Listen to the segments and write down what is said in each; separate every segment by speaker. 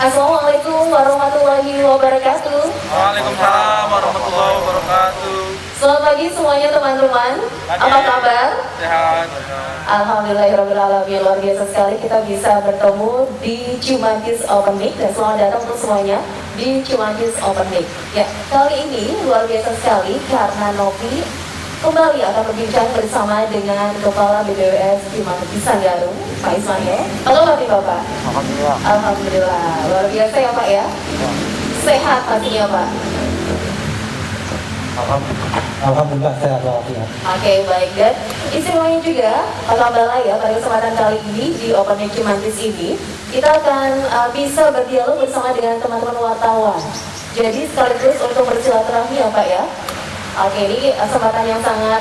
Speaker 1: Assalamualaikum warahmatullahi wabarakatuh.
Speaker 2: Waalaikumsalam warahmatullahi wabarakatuh.
Speaker 1: Selamat pagi semuanya teman-teman. Apa kabar?
Speaker 2: Sehat.
Speaker 1: Alhamdulillahirrahmanirrahim. Luar biasa sekali kita bisa bertemu di Cimanggis Open Mic. Dan selamat datang untuk semuanya di Cimanggis Open Mic. Ya, kali ini luar biasa sekali karena Novi kembali akan berbincang bersama dengan Kepala BPWS Cimanggis Sanggarung, Pak Ismail. Halo Bapak.
Speaker 2: Alhamdulillah.
Speaker 1: Alhamdulillah, luar biasa ya Pak ya. Sehat pastinya Pak.
Speaker 3: Alhamdulillah sehat walafiat.
Speaker 1: Oke, baik. Dan istimewanya juga Pak Kambala ya, pada kesempatan kali ini di Open Mic Cimanggis ini kita akan bisa berdialog bersama dengan teman-teman wartawan. Jadi sekaligus untuk bersilaturahmi ya Pak ya. Oke, ini kesempatan yang sangat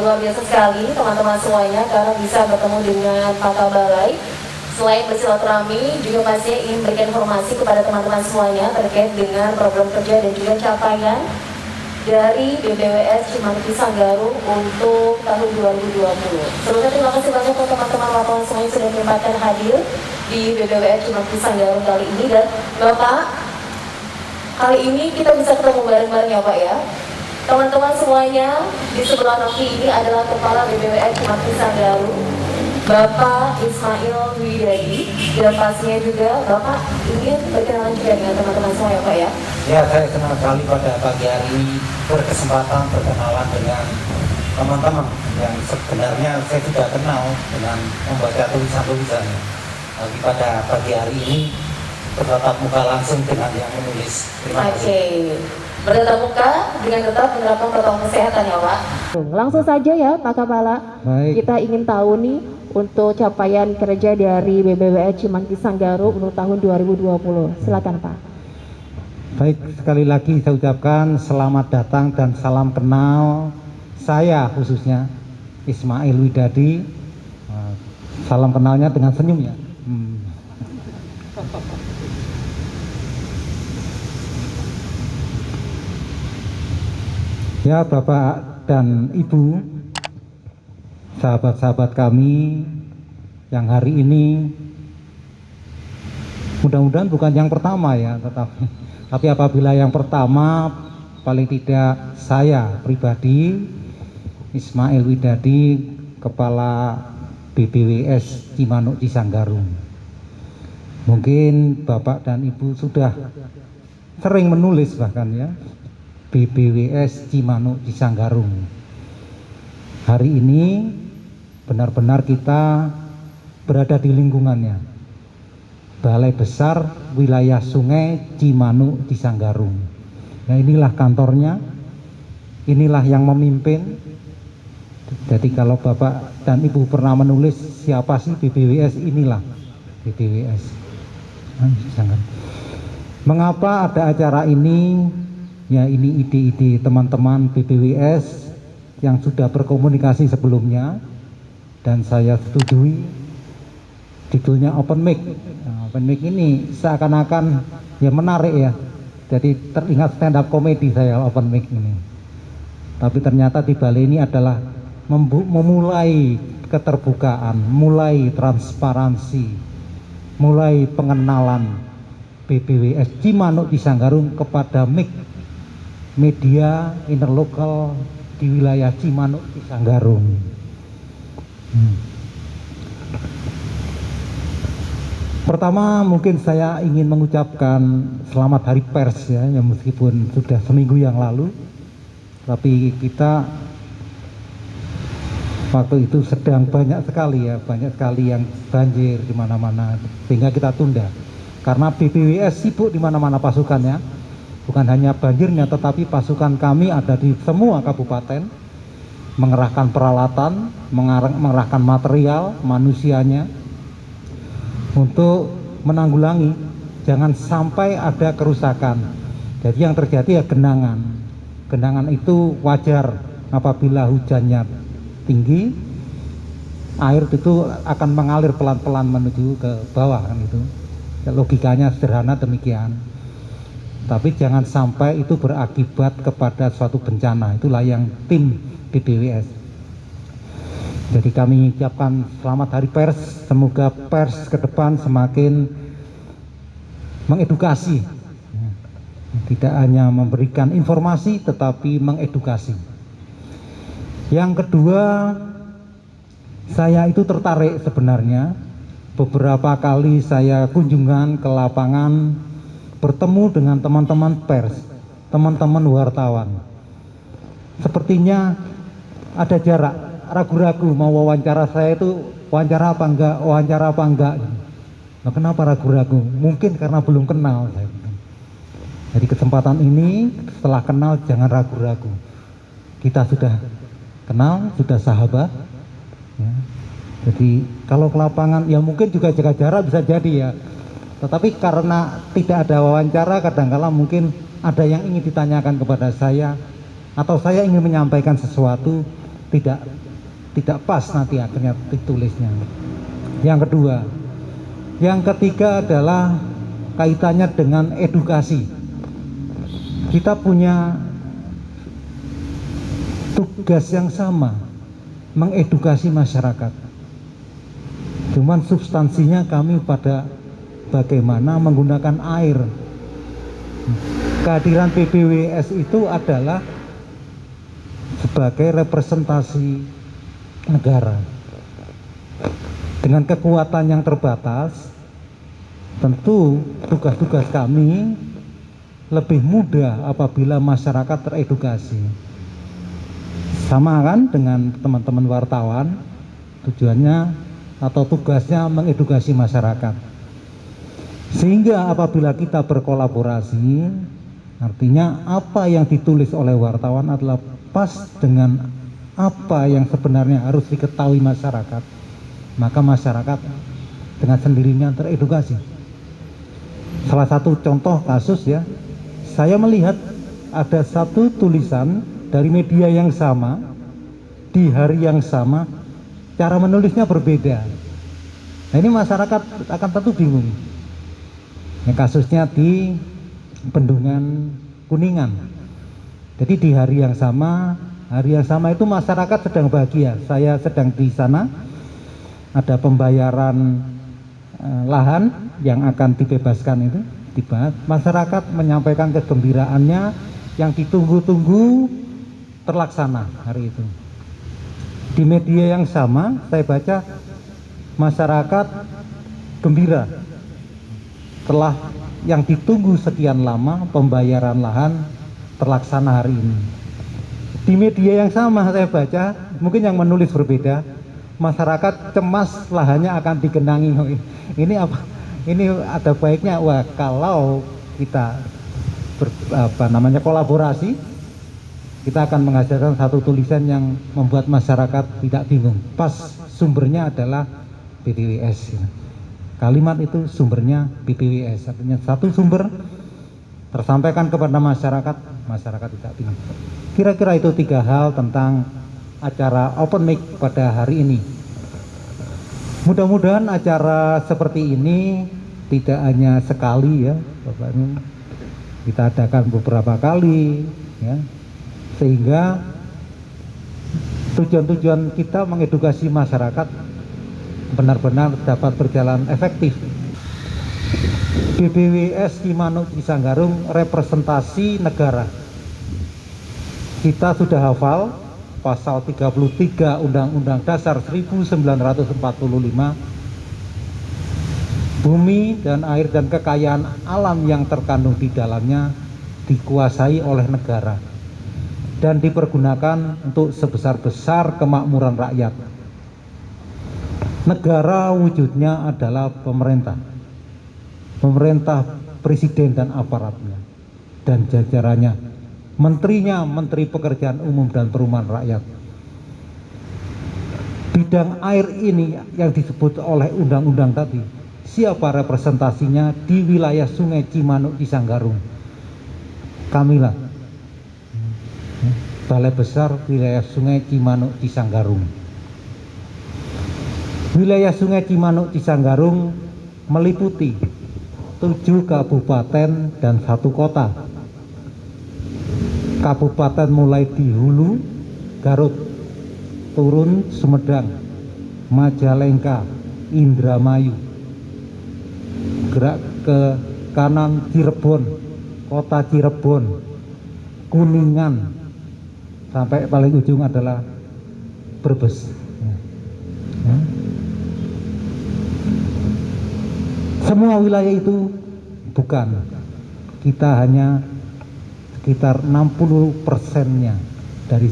Speaker 1: luar biasa sekali teman-teman semuanya karena bisa bertemu dengan Pak Kabalai. Selain bersilaturahmi, juga pastinya ingin memberikan informasi kepada teman-teman semuanya terkait dengan program kerja dan juga capaian dari BPWS Cimanggis Sanggarung untuk tahun 2020. Sebelumnya terima kasih banyak untuk teman-teman wartawan semuanya sudah menyempatkan hadir di BPWS Cimanggis Sanggarung kali ini. Dan Bapak, kali ini kita bisa ketemu bareng-bareng ya Pak ya. Teman-teman semuanya, di sebelah Novi ini adalah Kepala BPWS Cimanggis Sanggarung, Bapak Ismail Widadi, dan pastinya juga Bapak ingin berkenalan juga dengan teman-teman semua ya Pak ya.
Speaker 3: Ya, saya senang sekali pada pagi hari ini berkesempatan berkenalan dengan teman-teman yang sebenarnya saya sudah kenal dengan membaca tulisan-tulisannya. Tapi pada pagi hari ini bertatap muka langsung dengan yang menulis. Terima kasih.
Speaker 1: Oke, bertatap muka dengan tetap menerapkan protokol kesehatan ya Pak. Langsung saja ya Pak Kepala.
Speaker 3: Baik.
Speaker 1: Kita ingin tahu nih untuk capaian kerja dari BPWS Cimanggis Sanggarung untuk tahun 2020. Silakan Pak.
Speaker 3: Baik, sekali lagi saya ucapkan selamat datang dan salam kenal. Saya khususnya Ismail Widadi. Salam kenalnya dengan senyum ya. Ya, Bapak dan Ibu, sahabat-sahabat kami yang hari ini mudah-mudahan bukan yang pertama ya, tapi apabila yang pertama, paling tidak saya pribadi Ismail Widadi, Kepala BPWS Cimanuk Sanggarung. Mungkin Bapak dan Ibu sudah sering menulis bahkan ya, BPWS Cimanuk Sanggarung. Hari ini benar-benar kita berada di lingkungannya, Balai Besar Wilayah Sungai Cimanuk Sanggarung. Nah, inilah kantornya, inilah yang memimpin. Jadi kalau Bapak dan Ibu pernah menulis siapa sih BPWS, inilah BPWS. Mengapa ada acara ini? Ya, ini ide-ide teman-teman BPWS yang sudah berkomunikasi sebelumnya dan saya setujui. Judulnya Open Mic. Nah, Open Mic ini seakan-akan ya menarik ya. Jadi teringat stand up comedy saya Open Mic ini. Tapi ternyata di balik ini adalah memulai keterbukaan, mulai transparansi, mulai pengenalan BPWS Cimanuk Sanggarung kepada media interlokal di wilayah Cimanuk Sanggarung. Pertama mungkin saya ingin mengucapkan selamat hari pers ya, meskipun sudah seminggu yang lalu, tapi kita waktu itu sedang banyak sekali yang banjir di mana-mana sehingga kita tunda. Karena BPWS sibuk di mana-mana pasukannya. Bukan hanya banjirnya, tetapi pasukan kami ada di semua kabupaten, mengerahkan peralatan, mengerahkan material, manusianya, untuk menanggulangi, jangan sampai ada kerusakan. Jadi yang terjadi ya genangan. Genangan itu wajar apabila hujannya tinggi, air itu akan mengalir pelan-pelan menuju ke bawah kan itu. Logikanya sederhana demikian. Tapi jangan sampai itu berakibat kepada suatu bencana. Itulah yang tim BPWS. Jadi kami ucapkan selamat hari pers. Semoga pers ke depan semakin mengedukasi, tidak hanya memberikan informasi tetapi mengedukasi. Yang kedua, saya itu tertarik sebenarnya. Beberapa kali saya kunjungan ke lapangan, bertemu dengan teman-teman pers, teman-teman wartawan. Sepertinya ada jarak, ragu-ragu mau wawancara saya itu wawancara apa enggak. Nah, kenapa ragu-ragu? Mungkin karena belum kenal. Jadi kesempatan ini setelah kenal jangan ragu-ragu. Kita sudah kenal, sudah sahabat. Ya. Jadi kalau ke lapangan ya mungkin juga jaga jarak bisa jadi ya. Tetapi karena tidak ada wawancara, kadang-kala mungkin ada yang ingin ditanyakan kepada saya atau saya ingin menyampaikan sesuatu tidak pas nanti akhirnya ditulisnya. Yang kedua, yang ketiga adalah kaitannya dengan edukasi. Kita punya tugas yang sama, mengedukasi masyarakat. Cuman substansinya kami pada bagaimana menggunakan air. Kehadiran PPWS itu adalah sebagai representasi negara. Dengan kekuatan yang terbatas, tentu tugas-tugas kami lebih mudah apabila masyarakat teredukasi. Sama kan dengan teman-teman wartawan, tujuannya atau tugasnya mengedukasi masyarakat. Sehingga apabila kita berkolaborasi, artinya apa yang ditulis oleh wartawan adalah pas dengan apa yang sebenarnya harus diketahui masyarakat, maka masyarakat dengan sendirinya teredukasi. Salah satu contoh kasus ya, saya melihat ada satu tulisan dari media yang sama di hari yang sama, cara menulisnya berbeda. Nah, ini masyarakat akan tentu bingung. Ya, kasusnya di Bendungan Kuningan. Jadi di hari yang sama itu masyarakat sedang bahagia. Saya sedang di sana, ada pembayaran lahan yang akan dibebaskan itu dibahas. Masyarakat menyampaikan kegembiraannya yang ditunggu-tunggu terlaksana hari itu. Di media yang sama saya baca masyarakat gembira telah yang ditunggu sekian lama pembayaran lahan terlaksana hari ini. Di media yang sama saya baca, mungkin yang menulis berbeda, masyarakat cemas lahannya akan digenangi. Ini apa? Ini ada baiknya wah kalau kita kolaborasi, kita akan menghasilkan satu tulisan yang membuat masyarakat tidak bingung. Pas sumbernya adalah PPWS. Kalimat itu sumbernya PPWS. Artinya satu sumber tersampaikan kepada masyarakat, masyarakat tidak bingung. Kira-kira itu 3 hal tentang acara Open Mic pada hari ini. Mudah-mudahan acara seperti ini tidak hanya sekali ya, Bapak Ibu. Kita adakan beberapa kali ya. Sehingga tujuan-tujuan kita mengedukasi masyarakat benar-benar dapat berjalan efektif. BPWS Cimanuk Cisanggarung representasi negara. Kita sudah hafal pasal 33 Undang-Undang Dasar 1945. Bumi dan air dan kekayaan alam yang terkandung di dalamnya dikuasai oleh negara dan dipergunakan untuk sebesar-besar kemakmuran rakyat. Negara wujudnya adalah pemerintah, presiden dan aparatnya, dan jajarannya, menterinya, menteri pekerjaan umum dan perumahan rakyat. Bidang air ini yang disebut oleh undang-undang tadi, siapa representasinya di wilayah Sungai Cimanuk Cisanggarung? Kamilah, Balai Besar Wilayah Sungai Cimanuk Cisanggarung. Wilayah Sungai Cimanuk Cisanggarung meliputi 7 kabupaten dan 1 kota. Kabupaten mulai di hulu, Garut, turun Sumedang, Majalengka, Indramayu, gerak ke kanan Cirebon, kota Cirebon, Kuningan, sampai paling ujung adalah Brebes. Ya. Semua wilayah itu bukan, kita hanya sekitar 60%-nya dari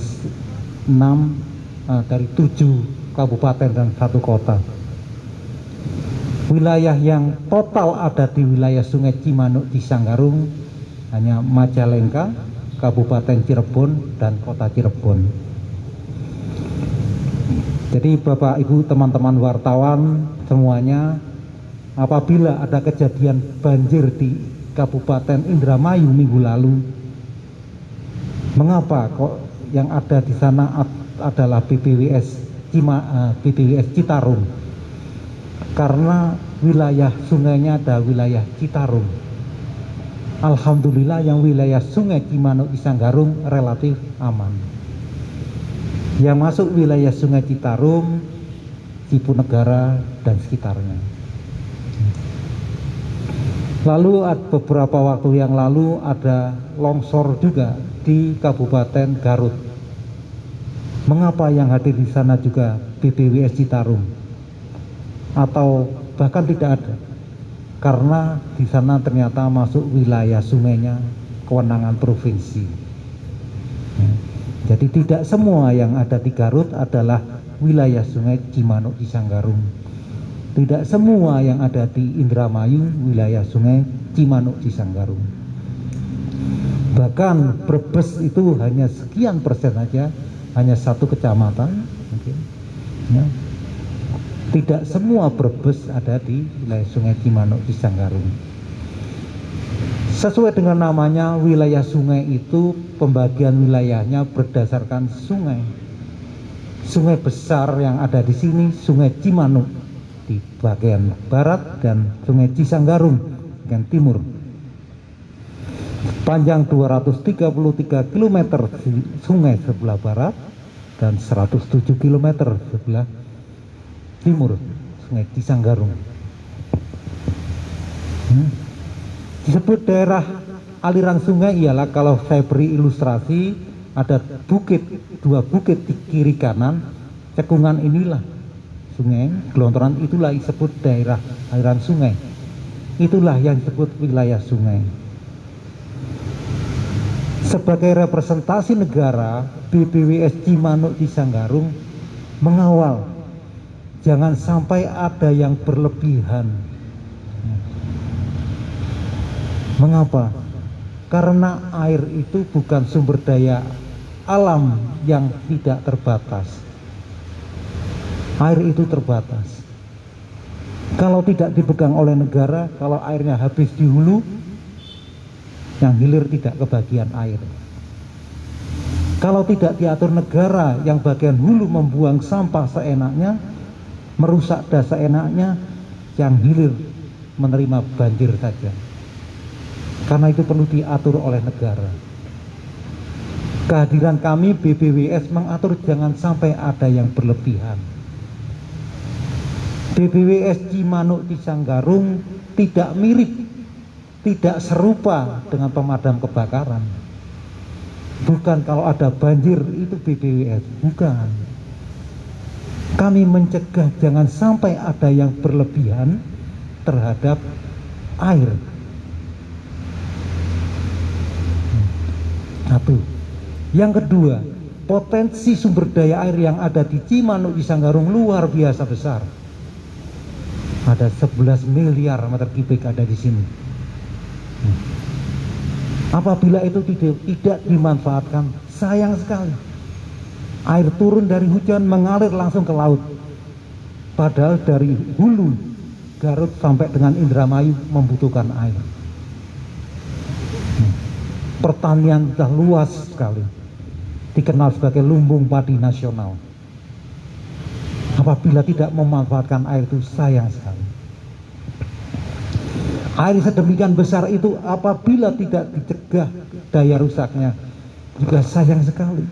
Speaker 3: 7 kabupaten dan 1 kota. Wilayah yang total ada di wilayah Sungai Cimanuk Cisanggarung hanya Majalengka, Kabupaten Cirebon, dan Kota Cirebon. Jadi Bapak Ibu teman-teman wartawan semuanya, apabila ada kejadian banjir di Kabupaten Indramayu minggu lalu, mengapa kok yang ada di sana adalah BPWS Citarum? Karena wilayah sungainya ada wilayah Citarum. Alhamdulillah yang wilayah Sungai Cimanuk Cisanggarung relatif aman. Yang masuk wilayah Sungai Citarum, Cipunegara dan sekitarnya. Lalu beberapa waktu yang lalu ada longsor juga di Kabupaten Garut. Mengapa yang hadir di sana juga BPWS Citarum? Atau bahkan tidak ada, karena di sana ternyata masuk wilayah sungainya kewenangan provinsi. Jadi tidak semua yang ada di Garut adalah wilayah Sungai Cimanuk Cisanggarung. Tidak semua yang ada di Indramayu wilayah Sungai Cimanuk Cisanggarung. Bahkan Brebes itu hanya sekian persen saja, hanya 1 kecamatan mungkin. Ya. Tidak semua Brebes ada di wilayah Sungai Cimanuk Cisanggarung. Sesuai dengan namanya, wilayah sungai itu pembagian wilayahnya berdasarkan sungai. Sungai besar yang ada di sini Sungai Cimanuk di bagian barat dan Sungai Cisanggarung bagian timur. Panjang 233 km sungai sebelah barat dan 107 km sebelah timur Sungai Cisanggarung. Disebut daerah aliran sungai ialah, kalau saya beri ilustrasi, ada bukit, 2 bukit di kiri kanan, cekungan inilah sungai, gelontoran itulah disebut daerah aliran sungai. Itulah yang disebut wilayah sungai. Sebagai representasi negara, BPWS Cimanuk Cisanggarung mengawal jangan sampai ada yang berlebihan. Mengapa? Karena air itu bukan sumber daya alam yang tidak terbatas. Air itu terbatas. Kalau tidak dipegang oleh negara, kalau airnya habis di hulu, yang hilir tidak kebagian air. Kalau tidak diatur negara, yang bagian hulu membuang sampah seenaknya, merusak das seenaknya, yang hilir menerima banjir saja. Karena itu perlu diatur oleh negara. Kehadiran kami BPWS mengatur jangan sampai ada yang berlebihan. BPWS Cimanuk Cisanggarung tidak mirip, tidak serupa dengan pemadam kebakaran. Bukan kalau ada banjir itu BPWS, bukan. Kami mencegah jangan sampai ada yang berlebihan terhadap air. Satu. Yang kedua, potensi sumber daya air yang ada di Cimanuk Cisanggarung luar biasa besar. Ada 11 miliar meter kubik ada di sini. Apabila itu tidak dimanfaatkan, sayang sekali. Air turun dari hujan mengalir langsung ke laut. Padahal dari hulu Garut sampai dengan Indramayu membutuhkan air. Pertanian sudah luas sekali, dikenal sebagai lumbung padi nasional. Apabila tidak memanfaatkan air itu sayang sekali. Air sedemikian besar itu apabila tidak dicegah daya rusaknya juga sayang sekali.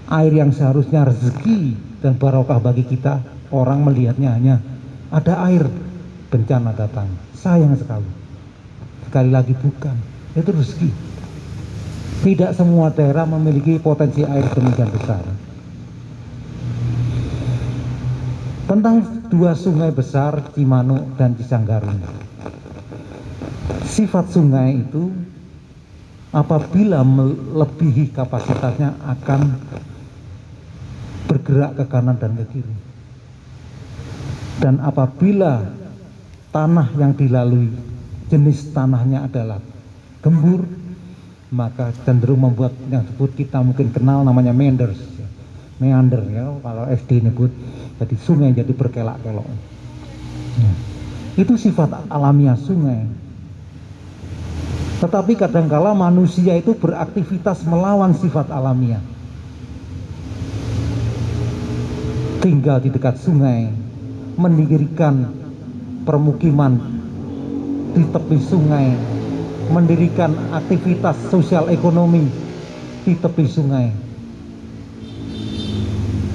Speaker 3: Air yang seharusnya rezeki dan barokah bagi kita, orang melihatnya hanya ada air, bencana datang, sayang sekali. Sekali lagi bukan, itu rezeki. Tidak semua daerah memiliki potensi air demikian besar. Tentang dua sungai besar, Cimanuk dan Cisanggarung. Sifat sungai itu apabila melebihi kapasitasnya akan bergerak ke kanan dan ke kiri. Dan apabila tanah yang dilalui jenis tanahnya adalah gembur, maka cenderung membuat yang disebut kita mungkin kenal namanya meander ya, kalau SD nyebut, jadi sungai jadi berkelak-kelok. Itu sifat alamiah sungai. Tetapi kadangkala manusia itu beraktivitas melawan sifat alamiah. Tinggal di dekat sungai, mendirikan permukiman di tepi sungai, mendirikan aktivitas sosial ekonomi di tepi sungai.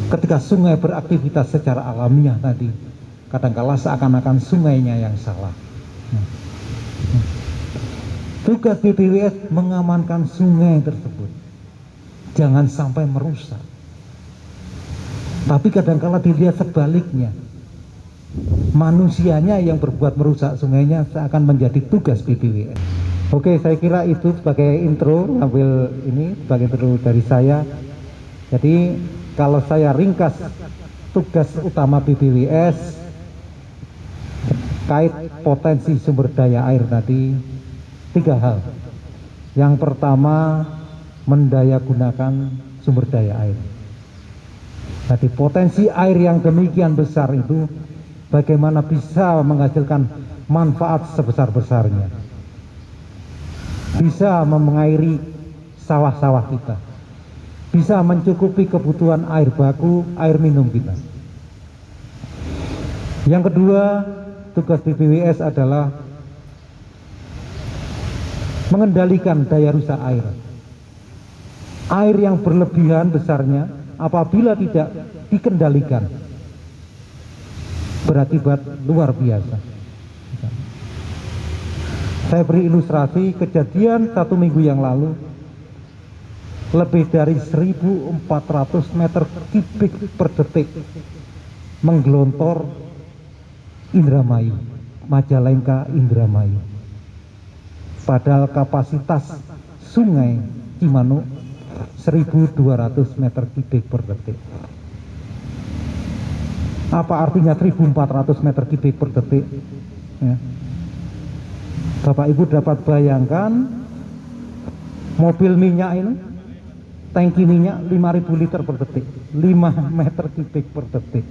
Speaker 3: Ketika sungai beraktivitas secara alamiah tadi, kadangkala seakan-akan sungainya yang salah. Tugas BPWS mengamankan sungai tersebut, jangan sampai merusak. Tapi kadangkala dilihat sebaliknya, manusianya yang berbuat merusak sungainya seakan menjadi tugas BPWS. Oke, saya kira itu sebagai intro, ambil ini sebagai intro dari saya. Jadi kalau saya ringkas tugas utama BPWS terkait potensi sumber daya air tadi, 3 hal. Yang pertama, mendayagunakan sumber daya air. Jadi potensi air yang demikian besar itu bagaimana bisa menghasilkan manfaat sebesar-besarnya, bisa mengairi sawah-sawah kita, bisa mencukupi kebutuhan air baku, air minum kita. Yang kedua, tugas BPWS adalah mengendalikan daya rusak air. Air yang berlebihan besarnya apabila tidak dikendalikan berakibat luar biasa. Saya beri ilustrasi kejadian 1 minggu yang lalu, lebih dari 1.400 meter kubik per detik menggelontor Indramayu, Majalengka Indramayu. Padahal kapasitas sungai Cimanuk 1.200 meter kubik per detik. Apa artinya 1.400 meter kubik per detik? Ya. Bapak Ibu dapat bayangkan mobil minyak ini, tangki minyak 5.000 liter per detik, 5 meter kubik per detik.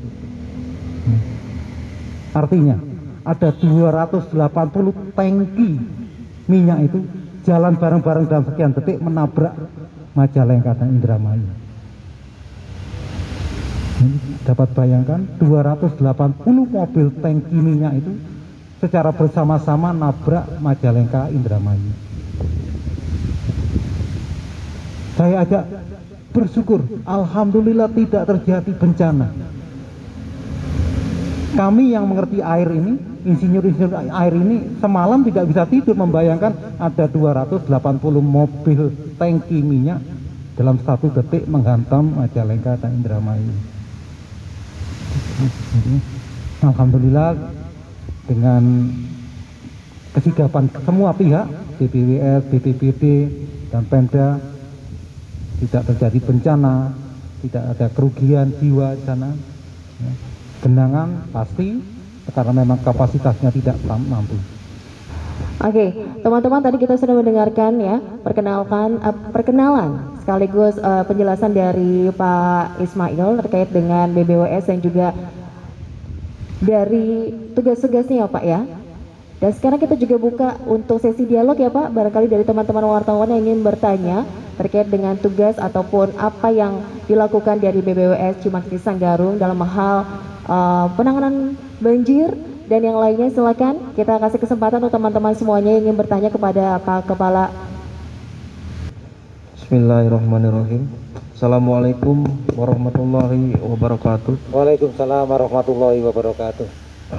Speaker 3: Artinya ada 280 tangki minyak itu jalan bareng-bareng dalam sekian detik menabrak Majalengka dan Indramayu. Dapat bayangkan 280 mobil tangki minyak itu secara bersama-sama nabrak Majalengka Indramayu. Saya ajak bersyukur, alhamdulillah tidak terjadi bencana. Kami yang mengerti air ini, insinyur-insinyur air ini semalam tidak bisa tidur membayangkan ada 280 mobil tangki minyak dalam 1 detik menghantam Majalengka dan Indramayu. Alhamdulillah dengan kesigapan semua pihak, BPWS, BPBD, dan Pemda, tidak terjadi bencana, tidak ada kerugian jiwa di sana. Genangan pasti karena memang kapasitasnya tidak mampu.
Speaker 1: Oke, teman-teman, tadi kita sudah mendengarkan ya perkenalan sekaligus penjelasan dari Pak Ismail terkait dengan BBWS dan juga dari tugas-tugasnya ya Pak ya. Dan sekarang kita juga buka untuk sesi dialog ya Pak, barangkali dari teman-teman wartawan yang ingin bertanya terkait dengan tugas ataupun apa yang dilakukan dari BBWS Cimanuk Cisanggarung dalam hal penanganan banjir dan yang lainnya. Silakan kita kasih kesempatan untuk teman-teman semuanya yang ingin bertanya kepada Pak Kepala.
Speaker 4: Bismillahirrahmanirrahim. Assalamualaikum warahmatullahi wabarakatuh.
Speaker 3: Waalaikumsalam warahmatullahi wabarakatuh.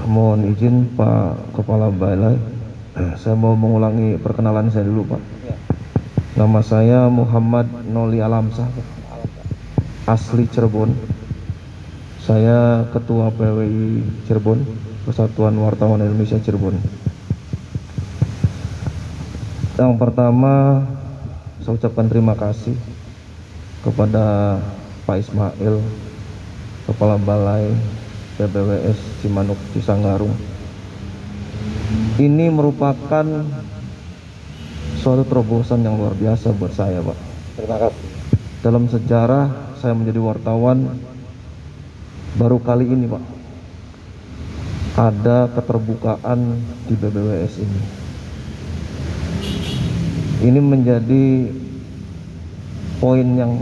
Speaker 4: Mohon izin Pak Kepala Balai, Saya mau mengulangi perkenalan saya dulu, Pak. Nama saya Muhammad Noli Alamsah, Pak. Asli Cirebon. Saya Ketua PWI Cirebon, Persatuan Wartawan Indonesia Cirebon. Yang pertama, saya ucapkan terima kasih kepada Pak Ismail, Kepala Balai BBWS Cimanuk Cisanggarung. Ini merupakan suatu terobosan yang luar biasa buat saya, Pak.
Speaker 3: Terima kasih.
Speaker 4: Dalam sejarah saya menjadi wartawan, baru kali ini, Pak, ada keterbukaan di BBWS ini. Ini menjadi poin yang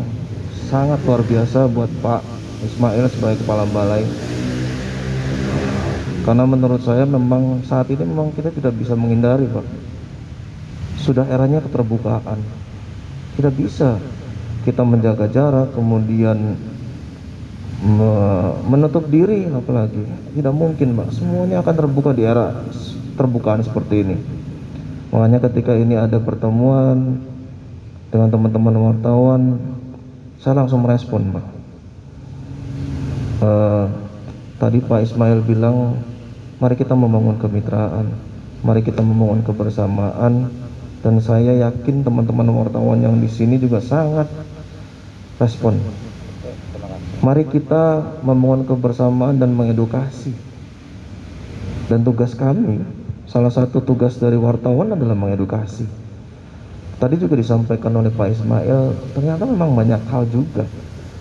Speaker 4: sangat luar biasa buat Pak Ismail sebagai Kepala Balai. Karena menurut saya memang saat ini memang kita tidak bisa menghindari, Pak. Sudah eranya keterbukaan. Tidak bisa kita menjaga jarak kemudian menutup diri, apalagi tidak mungkin, Pak. Semuanya akan terbuka di era terbukaan seperti ini. Makanya ketika ini ada pertemuan dengan teman-teman wartawan, saya langsung merespon, Pak. Tadi Pak Ismail bilang, mari kita membangun kemitraan, mari kita membangun kebersamaan, dan saya yakin teman-teman wartawan yang di sini juga sangat respon. Mari kita membangun kebersamaan dan mengedukasi. Dan tugas kami, salah satu tugas dari wartawan adalah mengedukasi. Tadi juga disampaikan oleh Pak Ismail, ternyata memang banyak hal juga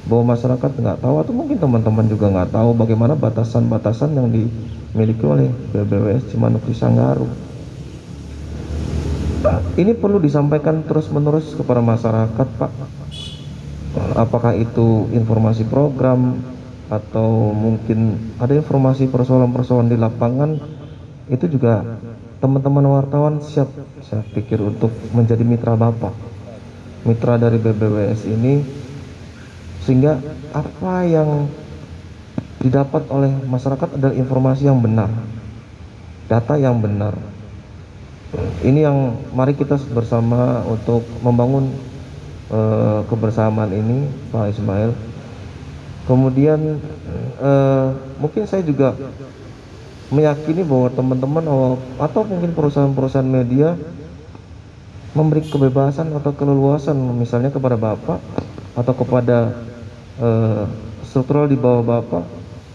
Speaker 4: bahwa masyarakat nggak tahu, atau mungkin teman-teman juga nggak tahu bagaimana batasan-batasan yang dimiliki oleh BBWS Cimanuk Cisanggarung. Ini perlu disampaikan terus-menerus kepada masyarakat, Pak. Apakah itu informasi program atau mungkin ada informasi persoalan-persoalan di lapangan, itu juga teman-teman wartawan siap, saya pikir, untuk menjadi mitra Bapak, mitra dari BBWS ini, sehingga apa yang didapat oleh masyarakat adalah informasi yang benar, data yang benar. Ini yang mari kita bersama untuk membangun kebersamaan ini, Pak Ismail. Kemudian mungkin saya juga meyakini bahwa teman-teman atau mungkin perusahaan-perusahaan media memberi kebebasan atau keleluasan, misalnya kepada Bapak atau kepada struktural di bawah Bapak,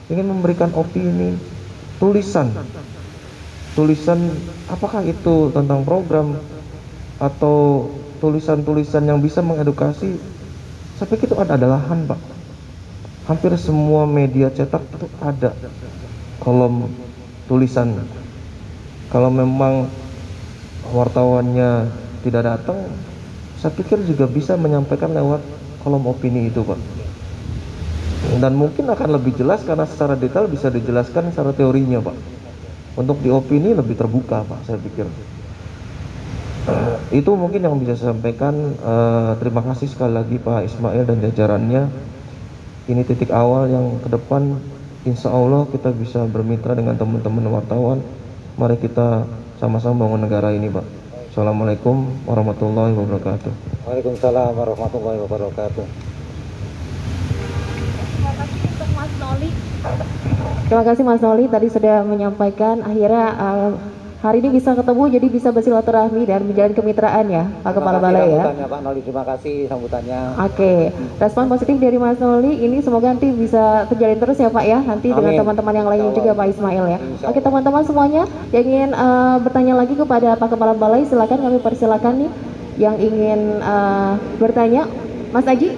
Speaker 4: ingin memberikan opini, tulisan apakah itu tentang program atau tulisan-tulisan yang bisa mengedukasi. Saya pikir itu ada lahan, Pak. Hampir semua media cetak itu ada kolom tulisan. Kalau memang wartawannya tidak datang, saya pikir juga bisa menyampaikan lewat kolom opini itu, Pak. Dan mungkin akan lebih jelas karena secara detail bisa dijelaskan secara teorinya, Pak. Untuk di opini lebih terbuka, Pak, saya pikir. Itu mungkin yang bisa saya sampaikan. Terima kasih sekali lagi Pak Ismail dan jajarannya. Ini titik awal yang ke depan insya Allah kita bisa bermitra dengan teman-teman wartawan. Mari kita sama-sama bangun negara ini, Pak. Assalamualaikum warahmatullahi wabarakatuh.
Speaker 3: Waalaikumsalam warahmatullahi wabarakatuh.
Speaker 1: Terima kasih Mas Noli, tadi sudah menyampaikan akhirnya hari ini bisa ketemu, jadi bisa bersilaturahmi dan menjalin kemitraan ya Pak Kepala Balai ya.
Speaker 3: Pak Noli, terima kasih sambutannya.
Speaker 1: Oke, respon positif dari Mas Noli ini semoga nanti bisa terjalin terus ya Pak ya, nanti dengan teman-teman yang lainnya juga Pak Ismail ya. Oke teman-teman semuanya yang ingin bertanya lagi kepada Pak Kepala Balai, silakan kami persilakan nih yang ingin bertanya. Mas Aji?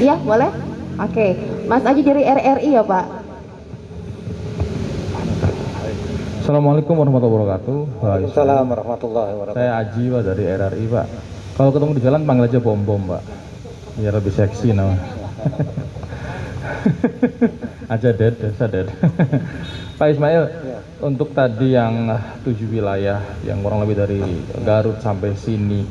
Speaker 1: Iya boleh? Oke, Mas Aji dari RRI ya Pak.
Speaker 5: Assalamualaikum warahmatullahi wabarakatuh.
Speaker 3: Waalaikumsalam warahmatullahi wabarakatuh.
Speaker 5: Saya Aji, Pak, dari RRI, Pak. Kalau ketemu di jalan panggil aja Bom Bom, Pak. Biar lebih seksi nama. Aja Ded, Pak Ismail, untuk tadi yang 7 wilayah yang kurang lebih dari Garut sampai sini,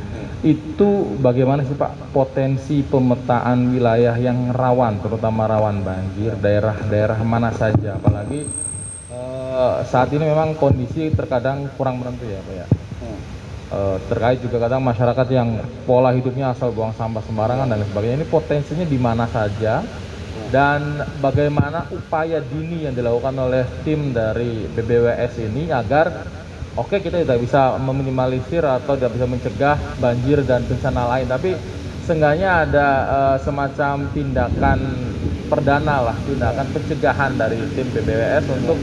Speaker 5: itu bagaimana sih Pak potensi pemetaan wilayah yang rawan, terutama rawan banjir, daerah-daerah mana saja, apalagi Saat ini memang kondisi terkadang kurang menentu ya Pak ya. Terkait juga kadang masyarakat yang pola hidupnya asal buang sampah sembarangan dan lain sebagainya, ini potensinya di mana saja dan bagaimana upaya dini yang dilakukan oleh tim dari BBWS ini agar kita tidak bisa meminimalisir atau tidak bisa mencegah banjir dan bencana lain, tapi seenggaknya ada semacam tindakan perdana lah, tindakan pencegahan dari tim BBWS untuk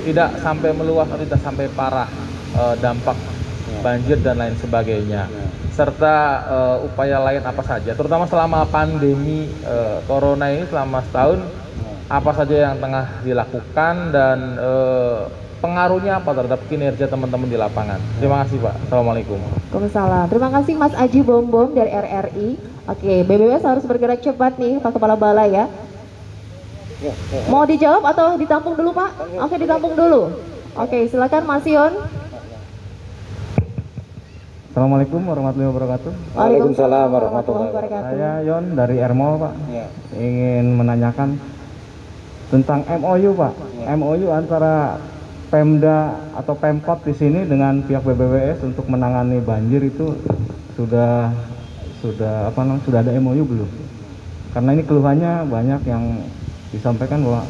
Speaker 5: tidak sampai meluas atau tidak sampai parah dampak banjir dan lain sebagainya, serta upaya lain apa saja, terutama selama pandemi corona ini selama setahun, apa saja yang tengah dilakukan dan pengaruhnya apa terhadap kinerja teman-teman di lapangan. Terima kasih Pak. Assalamualaikum.
Speaker 1: Waalaikumsalam. Terima kasih Mas Aji Bom dari RRI. Oke, BBWS harus bergerak cepat nih Pak Kepala Balai ya. Mau dijawab atau ditampung dulu Pak? Oke, ditampung dulu. Oke, silakan Mas Yon.
Speaker 3: Assalamualaikum warahmatullahi wabarakatuh.
Speaker 1: Waalaikumsalam warahmatullahi wabarakatuh.
Speaker 3: Saya Yon dari Ermol Pak. Ingin menanyakan tentang MOU Pak. MOU antara Pemda atau Pemkot di sini dengan pihak BBWS untuk menangani banjir itu sudah ada MOU belum? Karena ini keluhannya banyak yang disampaikan bahwa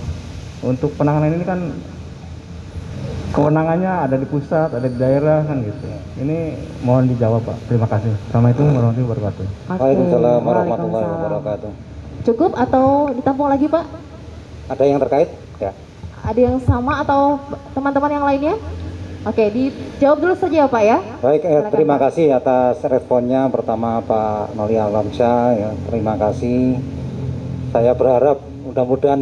Speaker 3: untuk penanganan ini kan kewenangannya ada di pusat, ada di daerah kan gitu. Ini mohon dijawab Pak. Terima kasih. Assalamualaikum warahmatullahi wabarakatuh.
Speaker 6: Waalaikumsalam warahmatullahi wabarakatuh.
Speaker 1: Cukup atau ditampung lagi Pak?
Speaker 6: Ada yang terkait? Ya.
Speaker 1: Ada yang sama atau teman-teman yang lainnya? Oke, dijawab dulu saja Pak ya.
Speaker 6: Baik,
Speaker 1: Silakan,
Speaker 6: terima
Speaker 1: Pak.
Speaker 6: kasih atas responnya. Pertama Pak Noli Alamsyah, ya, terima kasih. Saya berharap mudah-mudahan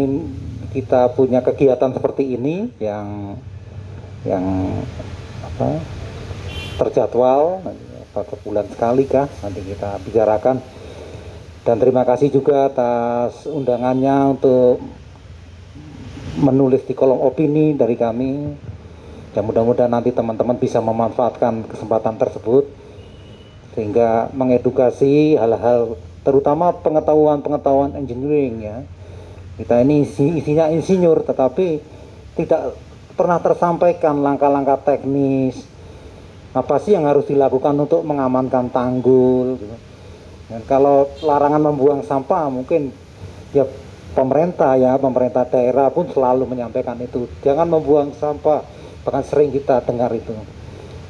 Speaker 6: kita punya kegiatan seperti ini yang terjadwal, satu bulan sekali kah nanti kita bicarakan. Dan terima kasih juga atas undangannya untuk menulis di kolom opini dari kami. Dan mudah-mudahan nanti teman-teman bisa memanfaatkan kesempatan tersebut sehingga mengedukasi hal-hal terutama pengetahuan engineering ya. Kita ini isinya insinyur tetapi tidak pernah tersampaikan langkah-langkah teknis apa sih yang harus dilakukan untuk mengamankan tanggul gitu. Dan kalau larangan membuang sampah mungkin ya pemerintah daerah pun selalu menyampaikan itu, jangan membuang sampah, bahkan sering kita dengar itu.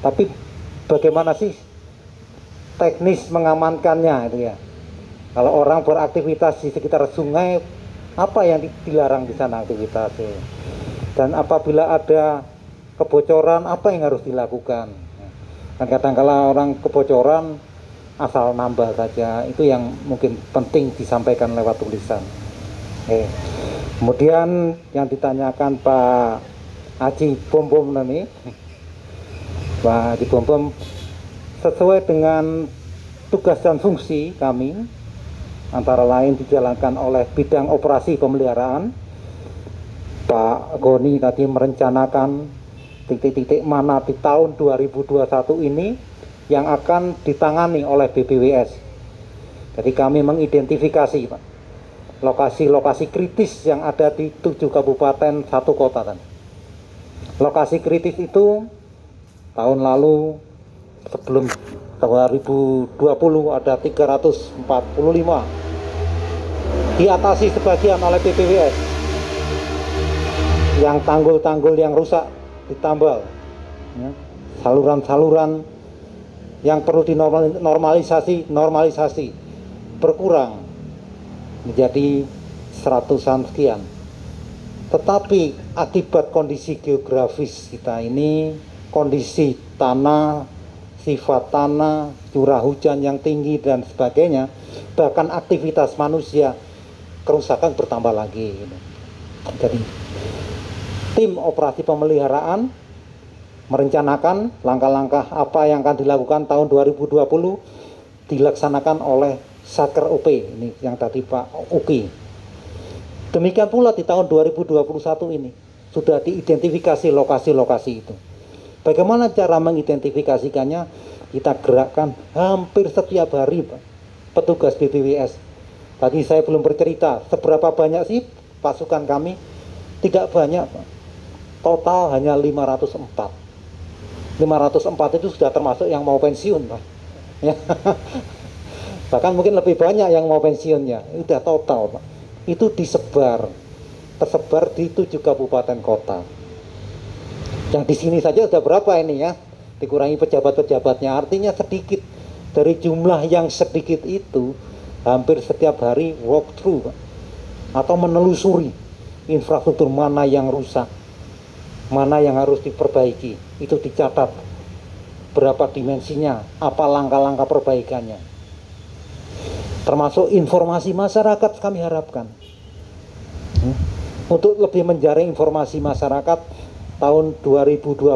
Speaker 6: Tapi bagaimana sih teknis mengamankannya itu ya? Kalau orang beraktivitas di sekitar sungai, apa yang dilarang di sana aktivitasnya? Dan apabila ada kebocoran, apa yang harus dilakukan? Kan kadang-kala orang kebocoran asal nambah saja, itu yang mungkin penting disampaikan lewat tulisan. Kemudian yang ditanyakan Pak Aji Bom ini, Pak Aji Bom sesuai dengan tugas dan fungsi kami, antara lain dijalankan oleh bidang operasi pemeliharaan. Pak Goni tadi merencanakan titik-titik mana di tahun 2021 ini yang akan ditangani oleh BBWS. Jadi kami mengidentifikasi Pak, lokasi-lokasi kritis yang ada di 7 kabupaten 1 kota kan. Lokasi kritis itu tahun lalu sebelum 2020 ada 345, diatasi sebagian oleh BBWS. Yang tanggul-tanggul yang rusak ditambal, ya. Saluran-saluran yang perlu dinormalisasi berkurang menjadi 100-an sekian. Tetapi akibat kondisi geografis kita ini, kondisi tanah, sifat tanah, curah hujan yang tinggi dan sebagainya, bahkan aktivitas manusia, kerusakan bertambah lagi. Jadi tim operasi pemeliharaan merencanakan langkah-langkah apa yang akan dilakukan tahun 2020 dilaksanakan oleh Satker UP, ini yang tadi Pak Uki. Demikian pula di tahun 2021 ini sudah diidentifikasi lokasi-lokasi itu. Bagaimana cara mengidentifikasikannya? Kita gerakkan hampir setiap hari Pak, petugas BBWS. Tadi saya belum bercerita seberapa banyak sih pasukan kami, tidak banyak Pak. total hanya 504. 504 itu sudah termasuk yang mau pensiun, Pak. Ya. Bahkan mungkin lebih banyak yang mau pensiunnya. Itu sudah total, Pak. Itu tersebar di 7 kabupaten kota. Yang di sini saja sudah berapa ini ya? Dikurangi pejabat-pejabatnya, artinya sedikit. Dari jumlah yang sedikit itu, hampir setiap hari walkthrough, Pak, atau menelusuri infrastruktur mana yang rusak, mana yang harus diperbaiki. Itu dicatat berapa dimensinya, apa langkah-langkah perbaikannya. Termasuk informasi masyarakat kami harapkan. Untuk lebih menjaring informasi masyarakat, tahun 2020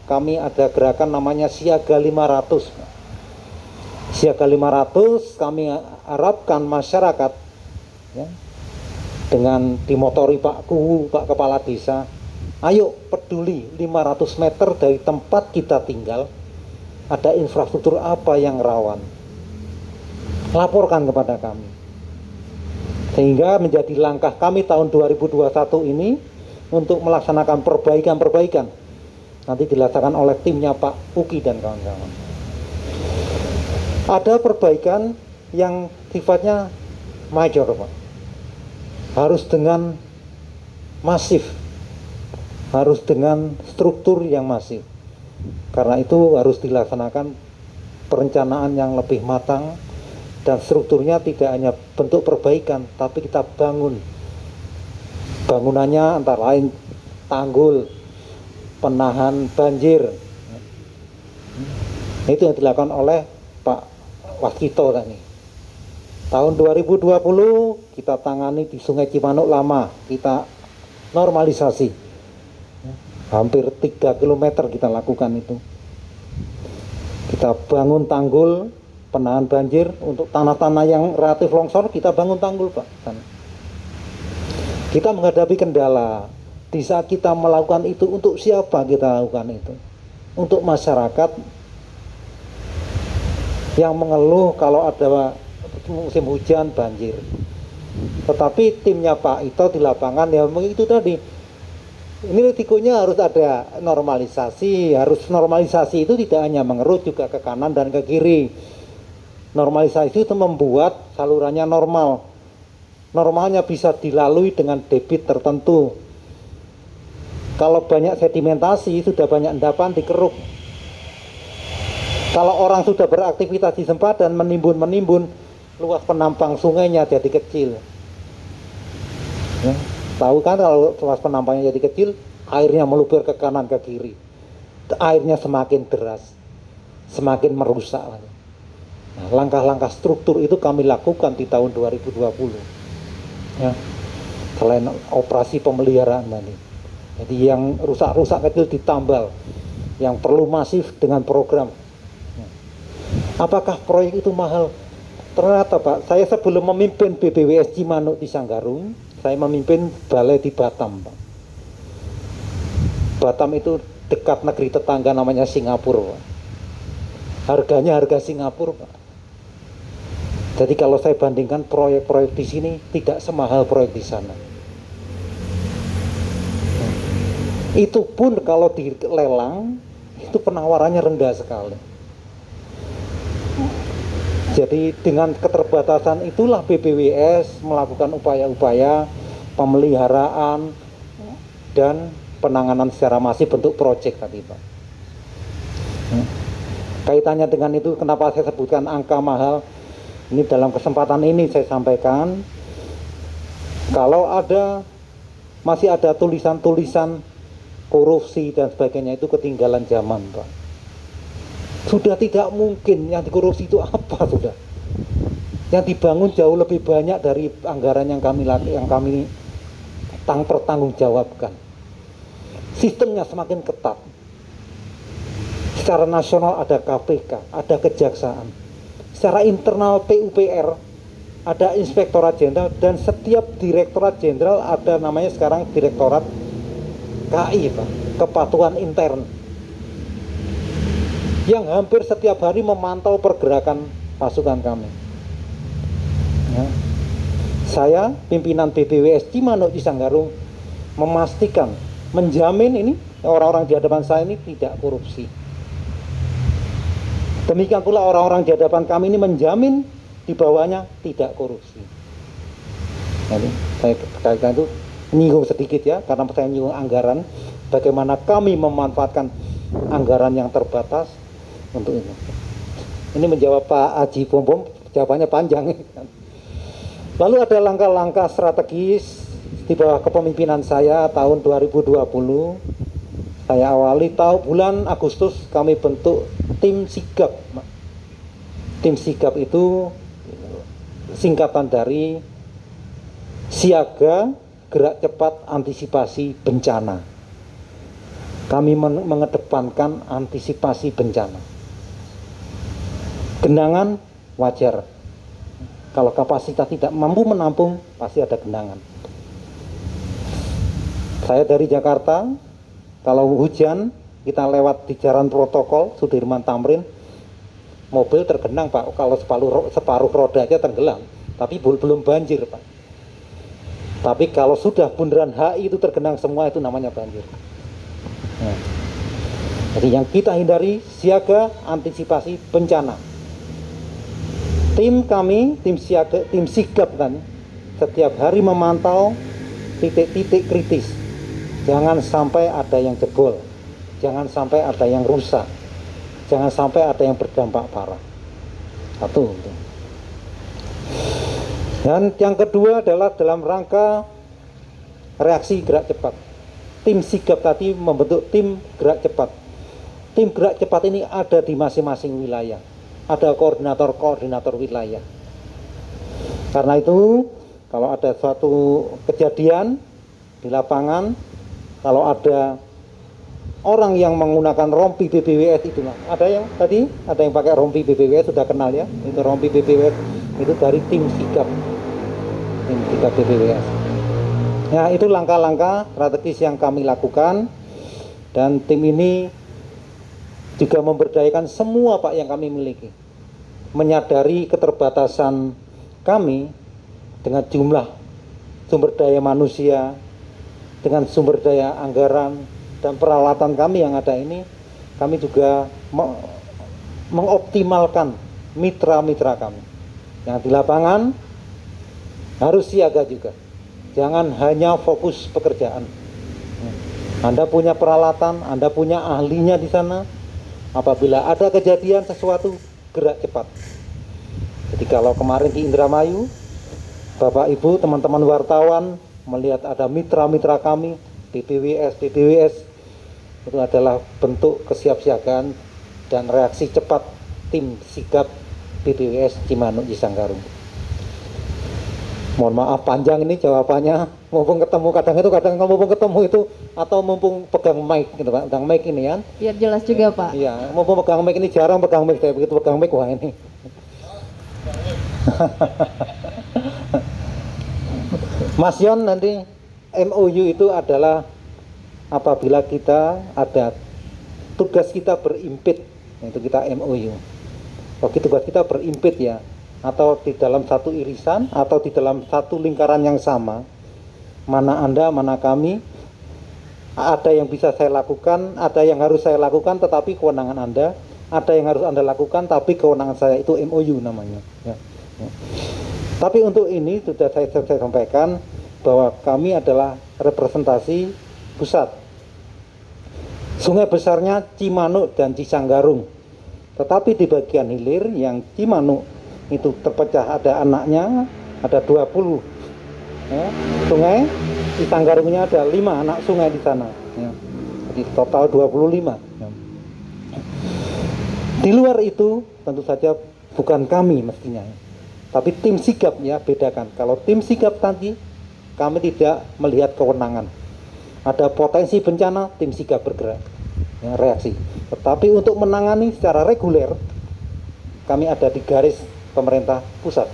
Speaker 6: kami ada gerakan namanya Siaga 500. Siaga 500 kami harapkan masyarakat ya, dengan dimotori Pak Kuhu, Pak Kepala Desa, ayo peduli 500 meter dari tempat kita tinggal ada infrastruktur apa yang rawan, laporkan kepada kami. Sehingga menjadi langkah kami tahun 2021 ini untuk melaksanakan perbaikan-perbaikan. Nanti dilaksanakan oleh timnya Pak Uki dan kawan-kawan. Ada perbaikan yang sifatnya major, Pak. Harus dengan masif, harus dengan struktur yang masif. Karena itu harus dilaksanakan perencanaan yang lebih matang, dan strukturnya tidak hanya bentuk perbaikan, tapi kita bangun. Bangunannya antara lain tanggul, penahan banjir. Itu yang dilakukan oleh Pak Waskito tadi. Tahun 2020 kita tangani di Sungai Cimanuk Lama, kita normalisasi. Hampir 3 km kita lakukan itu. Kita bangun tanggul, penahan banjir. Untuk tanah-tanah yang relatif longsor, kita bangun tanggul, Pak. Kita menghadapi kendala. Di saat kita melakukan itu, untuk siapa kita lakukan itu? Untuk masyarakat yang mengeluh kalau ada musim hujan banjir. Tetapi timnya Pak Ito di lapangan ya itu tadi. Ini risikonya harus ada normalisasi. Harus normalisasi itu tidak hanya mengerut, juga ke kanan dan ke kiri. Normalisasi itu membuat salurannya normal. Normalnya bisa dilalui dengan debit tertentu. Kalau banyak sedimentasi, sudah banyak endapan, dikeruk. Kalau orang sudah beraktivitas di sempadan, menimbun, luas penampang sungainya jadi kecil. Ya, tahu kan kalau luas penampangnya jadi kecil, airnya meluber ke kanan ke kiri. Airnya semakin deras, semakin merusak. Nah, langkah-langkah struktur itu kami lakukan di tahun 2020. Ya, selain operasi pemeliharaan tadi. Jadi yang rusak-rusak kecil ditambal, yang perlu masif dengan program. Apakah proyek itu mahal? Ternyata Pak, saya sebelum memimpin BPWS Cimanuk di Sanggarung, saya memimpin balai di Batam, Pak. Batam itu dekat negeri tetangga namanya Singapura, Pak. Harganya harga Singapura, Pak. Jadi kalau saya bandingkan proyek-proyek di sini tidak semahal proyek di sana. Itu pun kalau dilelang, itu penawarannya rendah sekali. Jadi dengan keterbatasan itulah BPWS melakukan upaya-upaya pemeliharaan dan penanganan secara masif bentuk proyek tadi, Pak. Kaitannya dengan itu kenapa saya sebutkan angka mahal. Ini dalam kesempatan ini saya sampaikan, kalau masih ada tulisan-tulisan korupsi dan sebagainya, itu ketinggalan zaman, Pak. Sudah tidak mungkin, yang dikorupsi itu apa sudah? Yang dibangun jauh lebih banyak dari anggaran yang kami pertanggungjawabkan. Sistemnya semakin ketat. Secara nasional ada KPK, ada Kejaksaan. Secara internal PUPR, ada Inspektorat Jenderal, dan setiap Direktorat Jenderal ada namanya sekarang Direktorat KI, Pak, Kepatuhan Intern, yang hampir setiap hari memantau pergerakan pasukan kami. Ya. Saya, pimpinan BPWS Cimanuk di Sanggarung, memastikan menjamin ini orang-orang di hadapan saya ini tidak korupsi. Demikian pula orang-orang di hadapan kami ini menjamin di bawahnya tidak korupsi. Nah, ini saya berkaitan itu menyinggung sedikit ya, karena saya menyinggung anggaran, bagaimana kami memanfaatkan anggaran yang terbatas untuk ini. Ini menjawab Pak Haji Bom, jawabannya panjang. Lalu ada langkah-langkah strategis di bawah kepemimpinan saya tahun 2020. Saya awali bulan Agustus kami bentuk tim sigap. Tim sigap itu singkatan dari siaga, gerak cepat, antisipasi bencana. Kami mengedepankan antisipasi bencana. Genangan wajar. Kalau kapasitas tidak mampu menampung, pasti ada genangan. Saya dari Jakarta, kalau hujan, kita lewat di jalan protokol Sudirman Tamrin, mobil tergenang Pak, kalau separuh roda aja tenggelam, tapi belum banjir Pak. Tapi kalau sudah bundaran HI itu tergenang semua, itu namanya banjir. Nah, jadi yang kita hindari, siaga, antisipasi bencana. Tim kami, tim siaga, tim sigap kan, setiap hari memantau titik-titik kritis. Jangan sampai ada yang jebol, jangan sampai ada yang rusak, jangan sampai ada yang berdampak parah. Satu. Dan yang kedua adalah dalam rangka reaksi gerak cepat. Tim sigap tadi membentuk tim gerak cepat. Tim gerak cepat ini ada di masing-masing wilayah. Ada koordinator-koordinator wilayah. Karena itu, kalau ada suatu kejadian di lapangan, kalau ada orang yang menggunakan rompi BPWS itu, ada yang pakai rompi BPWS, sudah kenal ya, itu rompi BPWS itu dari tim sigap BPWS. Nah, itu langkah-langkah strategis yang kami lakukan, dan tim ini juga memberdayakan semua Pak yang kami miliki, menyadari keterbatasan kami dengan jumlah sumber daya manusia, dengan sumber daya anggaran dan peralatan kami yang ada ini. Kami juga mengoptimalkan mitra-mitra kami yang di lapangan harus siaga juga, jangan hanya fokus pekerjaan. Anda punya peralatan, Anda punya ahlinya di sana. Apabila ada kejadian sesuatu, gerak cepat. Jadi kalau kemarin di Indramayu, Bapak Ibu, teman-teman wartawan melihat ada mitra-mitra kami, BPWS, itu adalah bentuk kesiapsiagaan dan reaksi cepat tim sigap BPWS Cimanuk Cisanggarung. Mohon maaf panjang ini jawabannya, mumpung ketemu kadang mumpung ketemu itu atau mumpung pegang mic gitu Pak, pegang mic ini kan.
Speaker 7: Biar jelas juga Pak.
Speaker 6: Iya, mumpung pegang mic ini, jarang pegang mic, saya begitu pegang mic wah ini. Mas Yon, nanti MOU itu adalah apabila kita ada tugas kita berimpit, itu kita MOU. Bagi tugas kita berimpit ya, atau di dalam satu irisan atau di dalam satu lingkaran yang sama, mana Anda, mana kami, ada yang bisa saya lakukan, ada yang harus saya lakukan, tetapi kewenangan Anda, ada yang harus Anda lakukan, tapi kewenangan saya, itu MOU namanya. Ya. Tapi untuk ini sudah saya sampaikan bahwa kami adalah representasi pusat. Sungai besarnya Cimanuk dan Cisanggarung, tetapi di bagian hilir yang Cimanuk itu terpecah, ada anaknya, ada 20 ya, sungai. Di Cisanggarungnya ada 5 anak sungai di sana ya. Jadi total 25 ya. Di luar itu tentu saja bukan kami mestinya, tapi tim sigap ya, bedakan. Kalau tim sigap tadi kami tidak melihat kewenangan, ada potensi bencana, tim sigap bergerak ya, reaksi. Tetapi untuk menangani secara reguler, kami ada di garis pemerintah pusat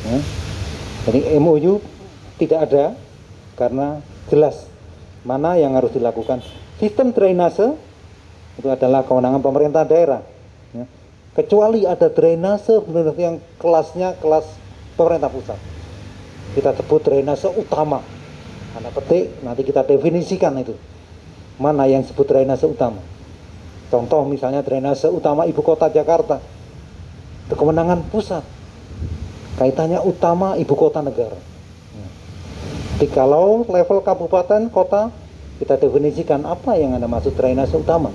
Speaker 6: ya. Jadi MOU tidak ada, karena jelas mana yang harus dilakukan. Sistem drainase itu adalah kewenangan pemerintah daerah ya. Kecuali ada drainase benar yang kelasnya kelas pemerintah pusat, kita sebut drainase utama Anda petik, nanti kita definisikan itu. Mana yang disebut drainase utama. Contoh misalnya drainase utama ibu kota Jakarta. Itu kewenangan pusat. Kaitannya utama ibu kota negara. Jadi kalau level kabupaten, kota, kita definisikan apa yang Anda maksud drainase utama.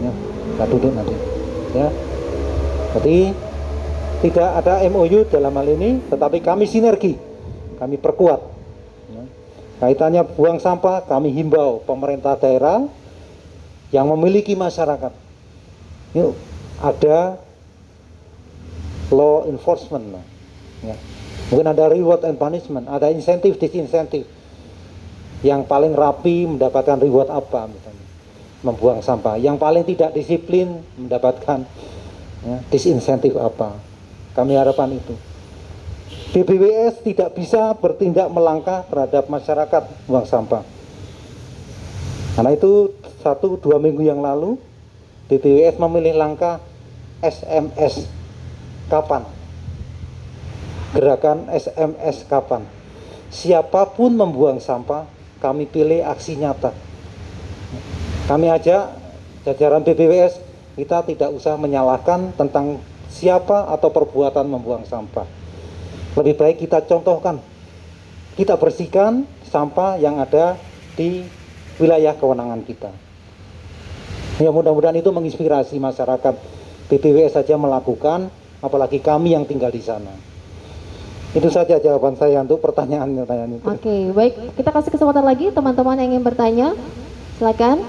Speaker 6: Ya, kita duduk nanti. Ya. Jadi tidak ada MOU dalam hal ini, tetapi kami sinergi, kami perkuat. Ya. Kaitannya buang sampah, kami himbau pemerintah daerah yang memiliki masyarakat. Yuk, ada law enforcement. Ya. Mungkin ada reward and punishment, ada insentif, disinsentif. Yang paling rapi mendapatkan reward apa misalnya? Membuang sampah. Yang paling tidak disiplin mendapatkan disinsentif apa? Kami harapkan itu. BBWS tidak bisa bertindak melangkah terhadap masyarakat buang sampah. Karena itu 1-2 minggu yang lalu BBWS memilih langkah SMS kapan? Gerakan SMS kapan? Siapapun membuang sampah, kami pilih aksi nyata. Kami ajak jajaran BBWS, kita tidak usah menyalahkan tentang siapa atau perbuatan membuang sampah. Lebih baik kita contohkan, kita bersihkan sampah yang ada di wilayah kewenangan kita. Ya mudah-mudahan itu menginspirasi masyarakat. BBWS saja melakukan, apalagi kami yang tinggal di sana. Itu saja jawaban saya untuk pertanyaan itu.
Speaker 1: Oke, baik. Kita kasih kesempatan lagi teman-teman yang ingin bertanya. Silakan.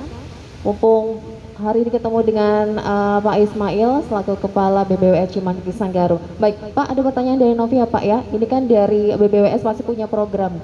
Speaker 1: Mumpung hari ini ketemu dengan Pak Ismail selaku Kepala BBWS Cimanggis Sanggaru. Baik, Pak, ada pertanyaan dari Novi ya Pak ya. Ini kan dari BBWS pasti punya program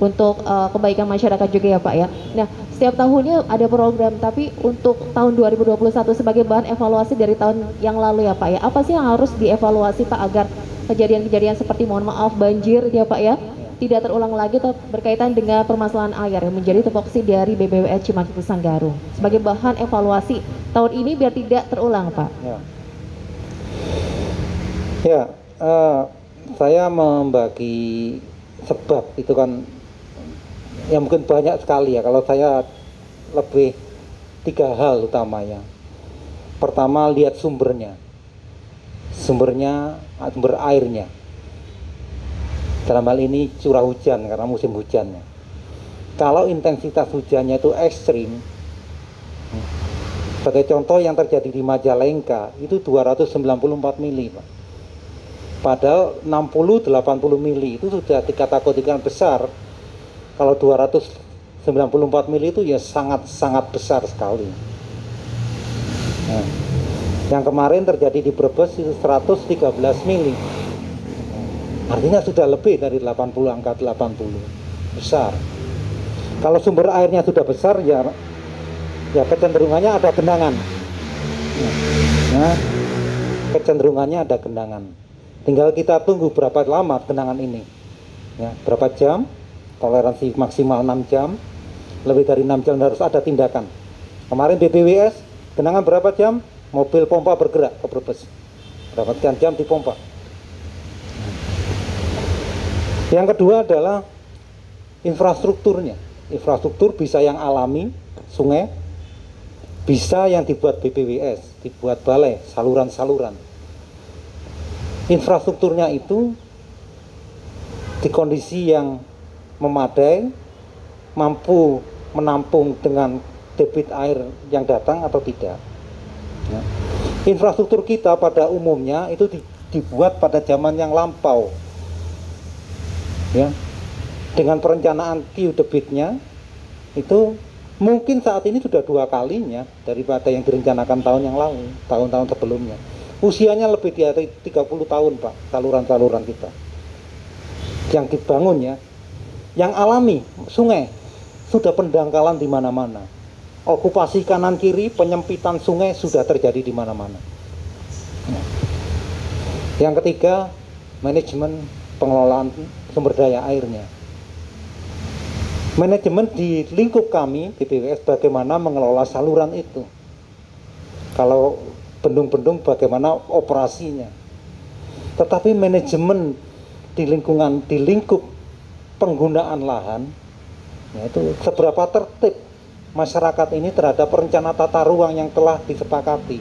Speaker 1: untuk kebaikan masyarakat juga ya Pak ya. Nah, setiap tahunnya ada program, tapi untuk tahun 2021 sebagai bahan evaluasi dari tahun yang lalu ya Pak ya. Apa sih yang harus dievaluasi Pak agar kejadian-kejadian seperti mohon maaf banjir ya Pak ya tidak terulang lagi atau berkaitan dengan permasalahan air yang menjadi tupoksi dari BBWS Cimanggis Sanggaru sebagai bahan evaluasi tahun ini biar tidak terulang Pak.
Speaker 6: Saya membagi sebab itu kan ya mungkin banyak sekali ya. Kalau saya lebih 3 hal utamanya. Pertama, lihat sumber airnya. Dalam hal ini curah hujan karena musim hujannya. Kalau intensitas hujannya itu ekstrim, sebagai contoh yang terjadi di Majalengka itu 294 mili Pak. Padahal 60-80 mili itu sudah dikategorikan besar. Kalau 294 mili itu ya sangat besar sekali. Nah, yang kemarin terjadi di Brebes itu 113 mili. Artinya sudah lebih dari 80, angka 80. Besar. Kalau sumber airnya sudah besar ya kecenderungannya ada genangan. Nah, kecenderungannya ada genangan. Tinggal kita tunggu berapa lama genangan ini. Ya, berapa jam? Toleransi maksimal 6 jam. Lebih dari 6 jam harus ada tindakan. Kemarin BBWS genangan berapa jam? Mobil pompa bergerak ke Brebes. Berapa jam dipompa. Yang kedua adalah infrastrukturnya. Infrastruktur bisa yang alami, sungai, bisa yang dibuat BBWS, dibuat balai, saluran-saluran. Infrastrukturnya itu di kondisi yang memadai, mampu menampung dengan debit air yang datang atau tidak. Ya. Infrastruktur kita pada umumnya itu dibuat pada zaman yang lampau. Ya, dengan perencanaan queue debitnya itu mungkin saat ini sudah 2 kalinya daripada yang direncanakan tahun yang lalu, tahun-tahun sebelumnya. Usianya lebih dari 30 tahun Pak, saluran-saluran kita yang dibangun ya. Yang alami, sungai sudah pendangkalan di mana-mana. Okupasi kanan kiri, penyempitan sungai sudah terjadi di mana-mana. Yang ketiga, manajemen pengelolaan sumber daya airnya. Manajemen di lingkup kami BBWS bagaimana mengelola saluran itu. Kalau bendung-bendung bagaimana operasinya. Tetapi manajemen di lingkup penggunaan lahan Yaitu seberapa tertib masyarakat ini terhadap rencana tata ruang yang telah disepakati,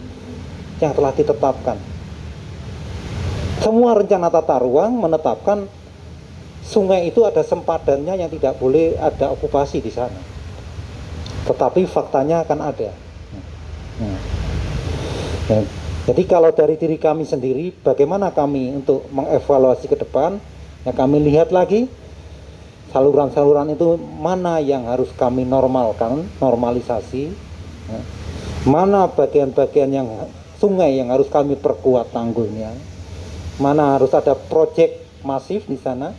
Speaker 6: yang telah ditetapkan. Semua rencana tata ruang menetapkan sungai itu ada sempadannya yang tidak boleh ada okupasi di sana. Tetapi faktanya akan ada. Jadi kalau dari diri kami sendiri, bagaimana kami untuk mengevaluasi ke depan, ya kami lihat lagi saluran-saluran itu mana yang harus kami normalkan, normalisasi, mana bagian-bagian yang sungai yang harus kami perkuat tanggulnya, mana harus ada proyek masif di sana,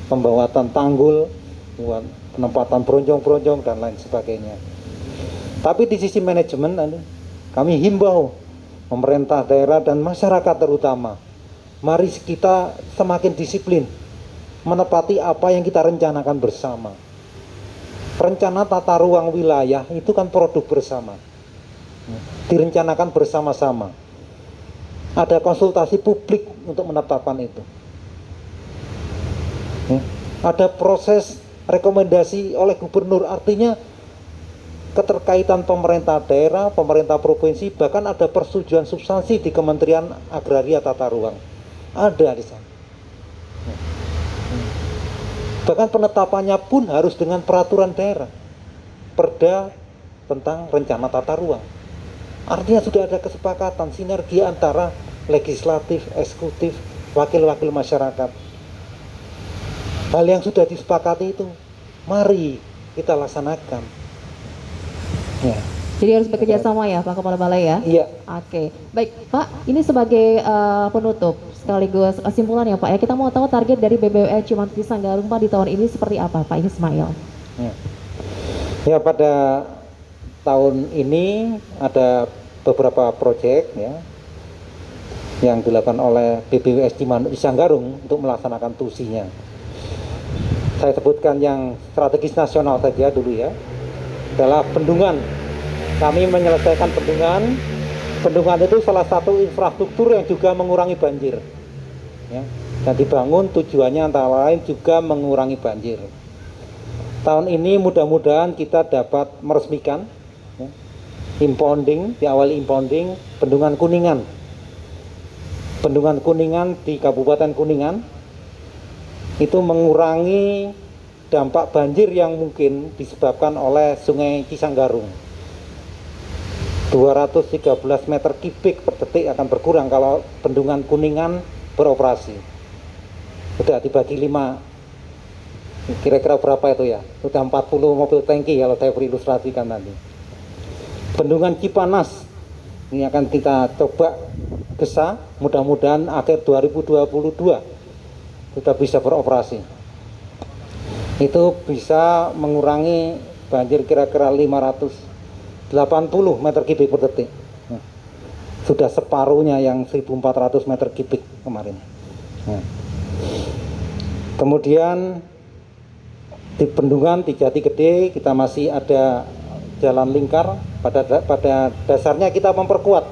Speaker 6: pembuatan tanggul, penempatan bronjong-bronjong dan lain sebagainya. Tapi di sisi manajemen kami himbau pemerintah daerah dan masyarakat terutama, mari kita semakin disiplin menepati apa yang kita rencanakan bersama. Rencana tata ruang wilayah itu kan produk bersama, direncanakan bersama-sama. Ada konsultasi publik untuk menetapkan itu. Ada proses rekomendasi oleh gubernur, artinya keterkaitan pemerintah daerah, pemerintah provinsi, bahkan ada persetujuan substansi di Kementerian Agraria Tata Ruang. Ada di sana. Bahkan penetapannya pun harus dengan peraturan daerah, perda tentang rencana tata ruang. Artinya sudah ada kesepakatan sinergi antara legislatif, eksekutif, wakil-wakil masyarakat. Hal yang sudah disepakati itu, mari kita laksanakan. Ya.
Speaker 1: Jadi harus bekerja sama ya Pak Kepala Balai ya?
Speaker 6: Iya.
Speaker 1: Oke, baik Pak, ini sebagai penutup sekaligus kesimpulan ya Pak ya, kita mau tahu target dari BBWL Cimantis Sanggarung Pak di tahun ini seperti apa Pak Ismail?
Speaker 6: Ya, pada tahun ini ada beberapa proyek ya yang dilakukan oleh BBWS Cimanuk Sanggarung untuk melaksanakan tusinya. Saya sebutkan yang strategis nasional saja dulu ya, adalah bendungan. Kami menyelesaikan bendungan. Bendungan itu salah satu infrastruktur yang juga mengurangi banjir ya. Dan dibangun tujuannya antara lain juga mengurangi banjir. Tahun ini mudah-mudahan kita dapat meresmikan ya, impounding, diawali impounding Bendungan Kuningan. Bendungan Kuningan di Kabupaten Kuningan itu mengurangi dampak banjir yang mungkin disebabkan oleh Sungai Cisanggarung. 213 meter kubik per detik akan berkurang kalau Bendungan Kuningan beroperasi. Sudah dibagi 5, kira-kira berapa itu ya? Sudah 40 mobil tangki kalau saya berilustrasikan nanti. Bendungan Cipanas ini akan kita coba gesa, mudah-mudahan akhir 2022 sudah bisa beroperasi. Itu bisa mengurangi banjir kira-kira 580 meter kubik per detik. Sudah separuhnya yang 1400 meter kubik kemarin. Kemudian di bendungan di Jati Gede kita masih ada jalan lingkar. Pada dasarnya kita memperkuat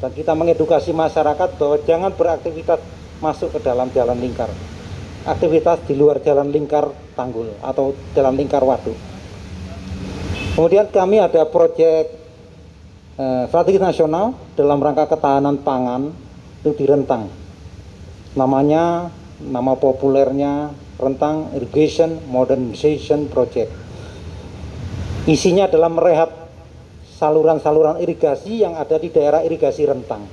Speaker 6: dan kita mengedukasi masyarakat bahwa jangan beraktivitas masuk ke dalam jalan lingkar. Aktivitas di luar jalan lingkar tanggul atau jalan lingkar waduk. Kemudian kami ada proyek strategis nasional dalam rangka ketahanan pangan itu di Rentang. Nama populernya Rentang Irrigation Modernization Project. Isinya adalah merehab saluran-saluran irigasi yang ada di daerah irigasi Rentang.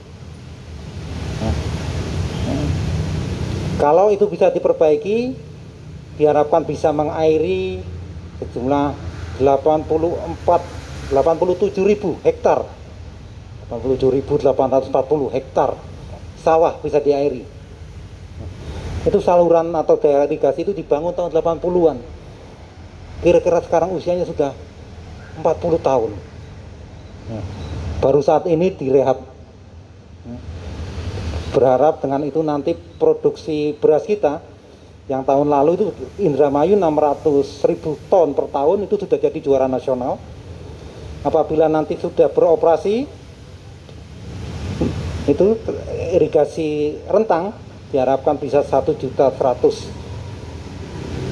Speaker 6: Kalau itu bisa diperbaiki, diharapkan bisa mengairi sejumlah 87.000 hektar, 87.840 hektar sawah bisa diairi. Itu saluran atau daerah irigasi itu dibangun tahun 80-an. Kira-kira sekarang usianya sudah 40 tahun. Baru saat ini direhab. Berharap dengan itu nanti produksi beras kita yang tahun lalu itu Indramayu 600.000 ton per tahun itu sudah jadi juara nasional. Apabila nanti sudah beroperasi itu irigasi Rentang diharapkan bisa 1.100.000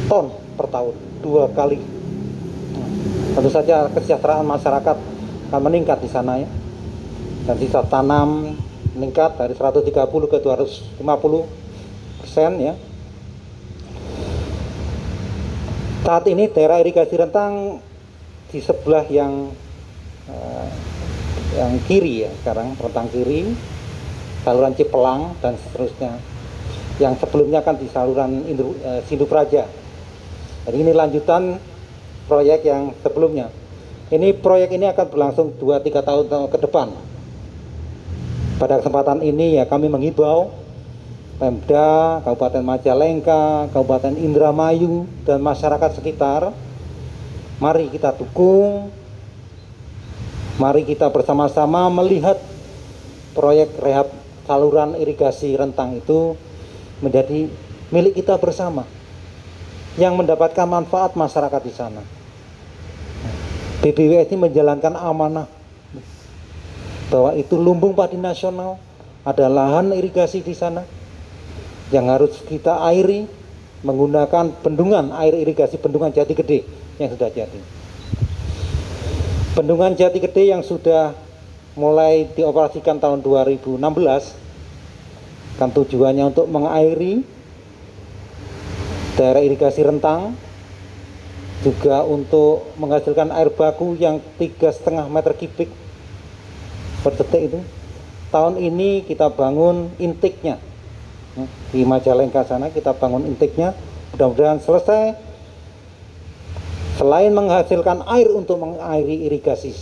Speaker 6: ton per tahun, 2 kali. Tentu saja kesejahteraan masyarakat akan meningkat di sana ya. Dan sisa tanam meningkat dari 130 ke 250% ya. Saat ini daerah irigasi rentang di sebelah yang kiri ya, sekarang rentang kiri, saluran Cipelang dan seterusnya. Yang sebelumnya kan di saluran Sindupraja. Jadi ini lanjutan proyek yang sebelumnya. Proyek ini akan berlangsung 2-3 tahun ke depan. Pada kesempatan ini ya kami mengimbau Pemda, Kabupaten Majalengka, Kabupaten Indramayu, dan masyarakat sekitar, mari kita dukung, mari kita bersama-sama melihat proyek rehab saluran irigasi rentang itu menjadi milik kita bersama, yang mendapatkan manfaat masyarakat di sana. BPWS ini menjalankan amanah bahwa itu lumbung padi nasional, ada lahan irigasi di sana yang harus kita airi menggunakan bendungan air irigasi bendungan Jati Gede yang sudah jadi. Bendungan Jati Gede yang sudah mulai dioperasikan tahun 2016 kan tujuannya untuk mengairi daerah irigasi rentang, juga untuk menghasilkan air baku yang 3,5 meter kubik per detik itu. Tahun ini kita bangun intake-nya di Majalengka sana, kita bangun intake-nya, mudah-mudahan selesai. Selain menghasilkan air untuk mengairi irigasi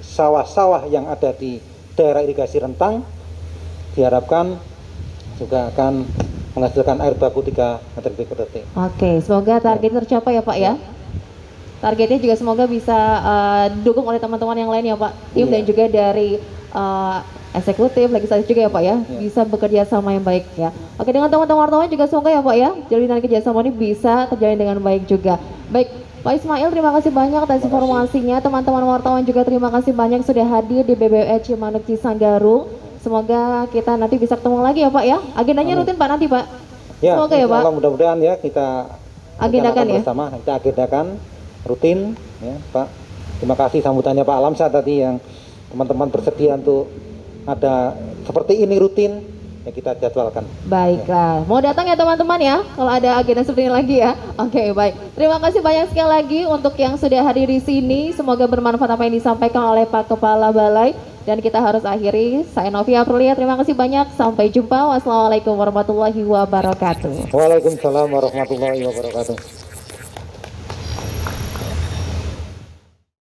Speaker 6: sawah-sawah yang ada di daerah irigasi rentang, diharapkan juga akan menghasilkan air baku 3 meter kubik per detik.
Speaker 1: Oke, semoga target tercapai ya Pak ya. Targetnya juga semoga bisa didukung oleh teman-teman yang lain ya Pak, tim dan juga dari eksekutif, legislatif juga ya Pak ya, bisa bekerja sama yang baik ya. Oke, dengan teman-teman wartawan juga semoga ya Pak ya, jalinan kerjasama ini bisa terjalin dengan baik juga. Baik, Pak Ismail, terima kasih banyak atas informasinya. Teman-teman wartawan juga terima kasih banyak sudah hadir di BBWS Cimanuk Cisanggaru. Semoga kita nanti bisa ketemu lagi ya Pak ya. Agendanya rutin Pak nanti Pak.
Speaker 6: Ya,
Speaker 1: semoga ya Pak.
Speaker 6: Mudah-mudahan ya kita
Speaker 1: agendakan ya.
Speaker 6: Bersama, kita agendakan rutin ya Pak. Terima kasih sambutannya Pak Alamsyah tadi yang teman-teman bersedia untuk ada seperti ini rutin ya, kita jadwalkan.
Speaker 1: Baiklah, mau datang ya teman-teman ya kalau ada agenda seperti ini lagi ya. Oke, baik. Terima kasih banyak sekali lagi untuk yang sudah hadir di sini. Semoga bermanfaat apa yang disampaikan oleh Pak Kepala Balai. Dan kita harus akhiri. Saya Novia Aprilia, terima kasih banyak. Sampai jumpa. Wassalamualaikum warahmatullahi wabarakatuh.
Speaker 6: Waalaikumsalam warahmatullahi wabarakatuh.